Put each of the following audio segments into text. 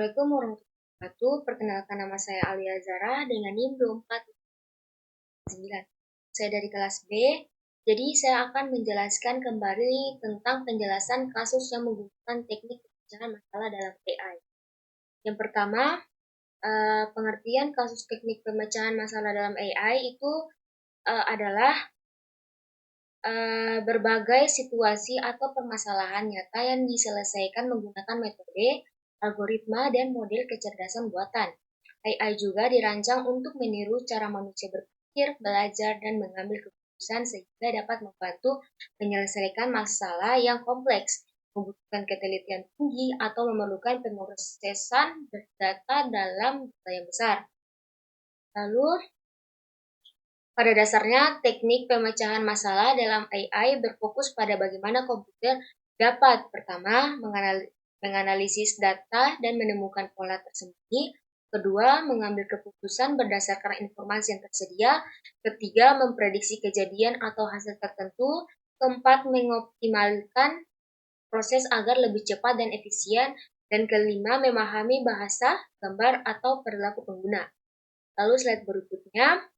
Assalamualaikum warahmatullahi wabarakatuh. Perkenalkan, nama saya Alia Zara dengan NIM 2499. Saya dari kelas B. Jadi saya akan menjelaskan kembali tentang penjelasan kasus yang menggunakan teknik pemecahan masalah dalam AI. Yang pertama, pengertian kasus teknik pemecahan masalah dalam AI itu adalah berbagai situasi atau permasalahan nyata yang diselesaikan menggunakan metode, algoritma, dan model kecerdasan buatan. AI juga dirancang untuk meniru cara manusia berpikir, belajar, dan mengambil keputusan sehingga dapat membantu menyelesaikan masalah yang kompleks, membutuhkan ketelitian tinggi, atau memerlukan pemrosesan data dalam jumlah yang besar. Lalu, pada dasarnya, teknik pemecahan masalah dalam AI berfokus pada bagaimana komputer dapat pertama, menganalisis data dan menemukan pola tersembunyi, kedua, mengambil keputusan berdasarkan informasi yang tersedia, ketiga, memprediksi kejadian atau hasil tertentu, keempat, mengoptimalkan proses agar lebih cepat dan efisien, dan kelima, memahami bahasa, gambar, atau perilaku pengguna. Lalu slide berikutnya.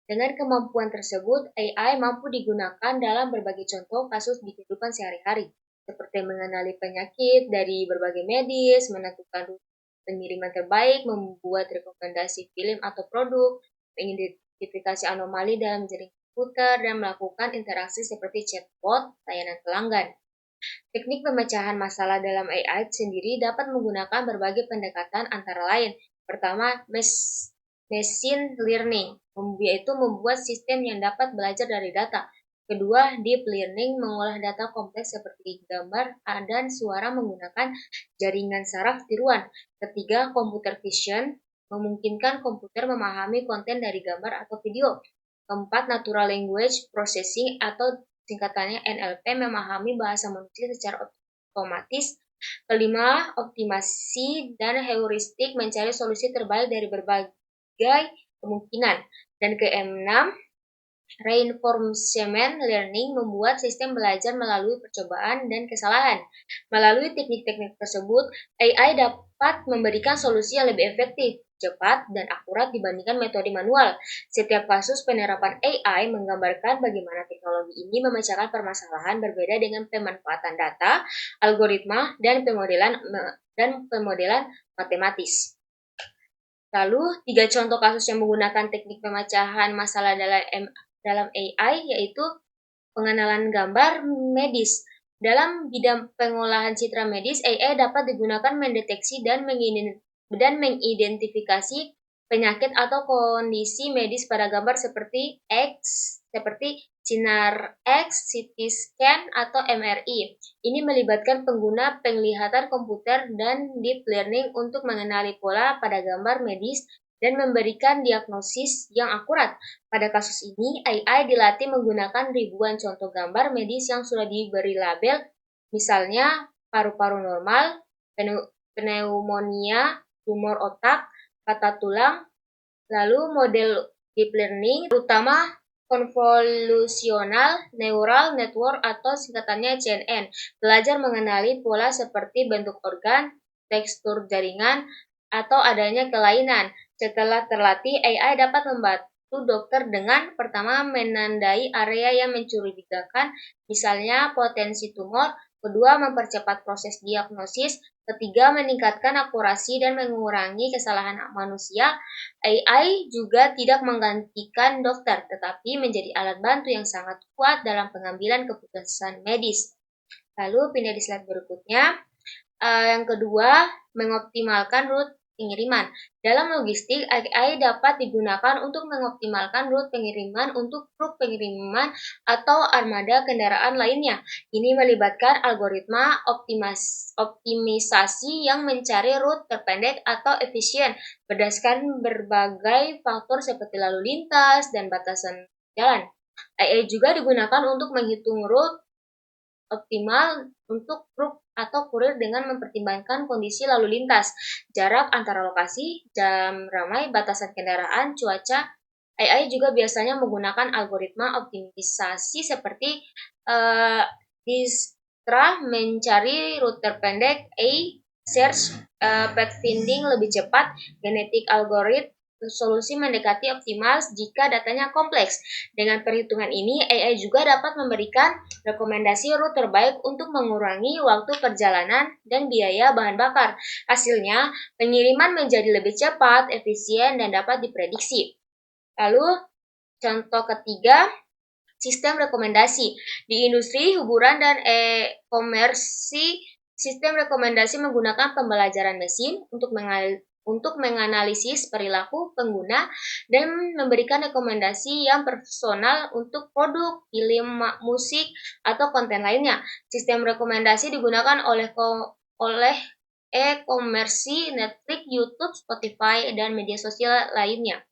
Dengan kemampuan tersebut, AI mampu digunakan dalam berbagai contoh kasus di kehidupan sehari-hari, seperti mengenali penyakit dari berbagai medis, menentukan rute pengiriman terbaik, membuat rekomendasi film atau produk, mengidentifikasi anomali dalam jaring komputer, dan melakukan interaksi seperti chatbot, layanan pelanggan. Teknik pemecahan masalah dalam AI sendiri dapat menggunakan berbagai pendekatan antara lain. Pertama, machine learning, yaitu membuat sistem yang dapat belajar dari data. Kedua, deep learning, mengolah data kompleks seperti gambar dan suara menggunakan jaringan saraf tiruan. Ketiga, computer vision, memungkinkan komputer memahami konten dari gambar atau video. Keempat, natural language processing atau singkatannya NLP, memahami bahasa manusia secara otomatis. Kelima, optimasi dan heuristik, mencari solusi terbaik dari berbagai kemungkinan. Dan keenam, reinforcement learning, membuat sistem belajar melalui percobaan dan kesalahan. Melalui teknik-teknik tersebut, AI dapat memberikan solusi yang lebih efektif, cepat, dan akurat dibandingkan metode manual. Setiap kasus penerapan AI menggambarkan bagaimana teknologi ini memecahkan permasalahan berbeda dengan pemanfaatan data, algoritma, dan pemodelan matematis. Lalu, 3 contoh kasus yang menggunakan teknik pemecahan masalah dalam AI yaitu pengenalan gambar medis. Dalam bidang pengolahan citra medis, AI dapat digunakan mendeteksi dan mengidentifikasi penyakit atau kondisi medis pada gambar seperti sinar X, CT scan, atau MRI. Ini melibatkan pengguna penglihatan komputer dan deep learning untuk mengenali pola pada gambar medis dan memberikan diagnosis yang akurat. Pada kasus ini, AI dilatih menggunakan ribuan contoh gambar medis yang sudah diberi label, misalnya paru-paru normal, pneumonia, tumor otak, patah tulang. Lalu model deep learning, terutama Convolutional Neural Network atau singkatannya CNN, belajar mengenali pola seperti bentuk organ, tekstur jaringan, atau adanya kelainan. Setelah terlatih, AI dapat membantu dokter dengan pertama menandai area yang mencurigakan, misalnya potensi tumor, kedua mempercepat proses diagnosis, ketiga meningkatkan akurasi dan mengurangi kesalahan manusia. AI juga tidak menggantikan dokter, tetapi menjadi alat bantu yang sangat kuat dalam pengambilan keputusan medis. Lalu pindah di slide berikutnya. Yang kedua, mengoptimalkan rute pengiriman. Dalam logistik, AI dapat digunakan untuk mengoptimalkan rute pengiriman untuk truk pengiriman atau armada kendaraan lainnya. Ini melibatkan algoritma optimisasi yang mencari rute terpendek atau efisien berdasarkan berbagai faktor seperti lalu lintas dan batasan jalan. AI juga digunakan untuk menghitung rute optimal untuk truk atau kurir dengan mempertimbangkan kondisi lalu lintas, jarak antara lokasi, jam ramai, batasan kendaraan, cuaca. AI juga biasanya menggunakan algoritma optimisasi seperti Dijkstra mencari rute terpendek, search, pathfinding lebih cepat, genetik algoritma, solusi mendekati optimal jika datanya kompleks. Dengan perhitungan ini, AI juga dapat memberikan rekomendasi rute terbaik untuk mengurangi waktu perjalanan dan biaya bahan bakar. Hasilnya, pengiriman menjadi lebih cepat, efisien, dan dapat diprediksi. Lalu, contoh ketiga, sistem rekomendasi. Di industri hiburan dan e-komersi, sistem rekomendasi menggunakan pembelajaran mesin untuk menganalisis perilaku pengguna dan memberikan rekomendasi yang personal untuk produk, film, musik, atau konten lainnya. Sistem rekomendasi digunakan oleh e-komersi, Netflix, YouTube, Spotify, dan media sosial lainnya.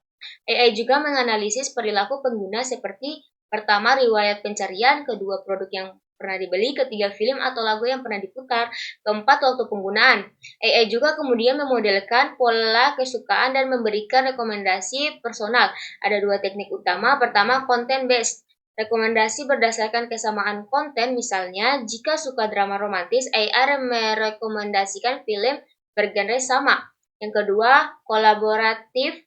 AI juga menganalisis perilaku pengguna seperti pertama, riwayat pencarian, kedua, produk yang pernah dibeli, ketiga, film atau lagu yang pernah diputar, keempat, waktu penggunaan. AI juga kemudian memodelkan pola kesukaan dan memberikan rekomendasi personal. Ada dua teknik utama. Pertama, content based. Rekomendasi berdasarkan kesamaan konten, misalnya jika suka drama romantis, AI merekomendasikan film bergenre sama. Yang kedua, kolaboratif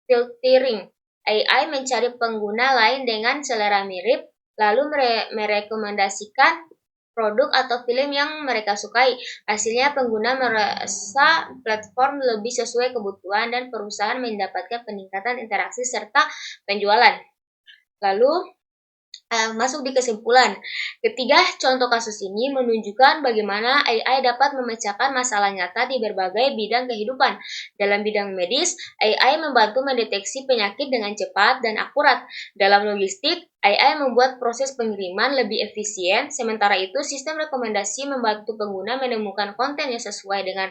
filtering. AI mencari pengguna lain dengan selera mirip, lalu merekomendasikan produk atau film yang mereka sukai. Hasilnya pengguna merasa platform lebih sesuai kebutuhan dan perusahaan mendapatkan peningkatan interaksi serta penjualan. Lalu, masuk di kesimpulan. Ketiga contoh kasus ini menunjukkan bagaimana AI dapat memecahkan masalah nyata di berbagai bidang kehidupan. Dalam bidang medis, AI membantu mendeteksi penyakit dengan cepat dan akurat. Dalam logistik, AI membuat proses pengiriman lebih efisien, sementara itu sistem rekomendasi membantu pengguna menemukan konten yang sesuai dengan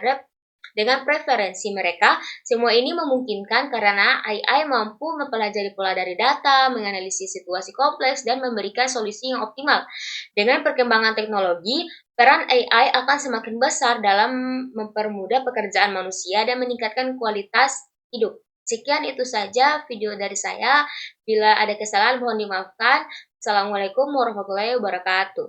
preferensi mereka. Semua ini memungkinkan karena AI mampu mempelajari pola dari data, menganalisis situasi kompleks, dan memberikan solusi yang optimal. Dengan perkembangan teknologi, peran AI akan semakin besar dalam mempermudah pekerjaan manusia dan meningkatkan kualitas hidup. Sekian itu saja video dari saya. Bila ada kesalahan mohon dimaafkan. Assalamualaikum warahmatullahi wabarakatuh.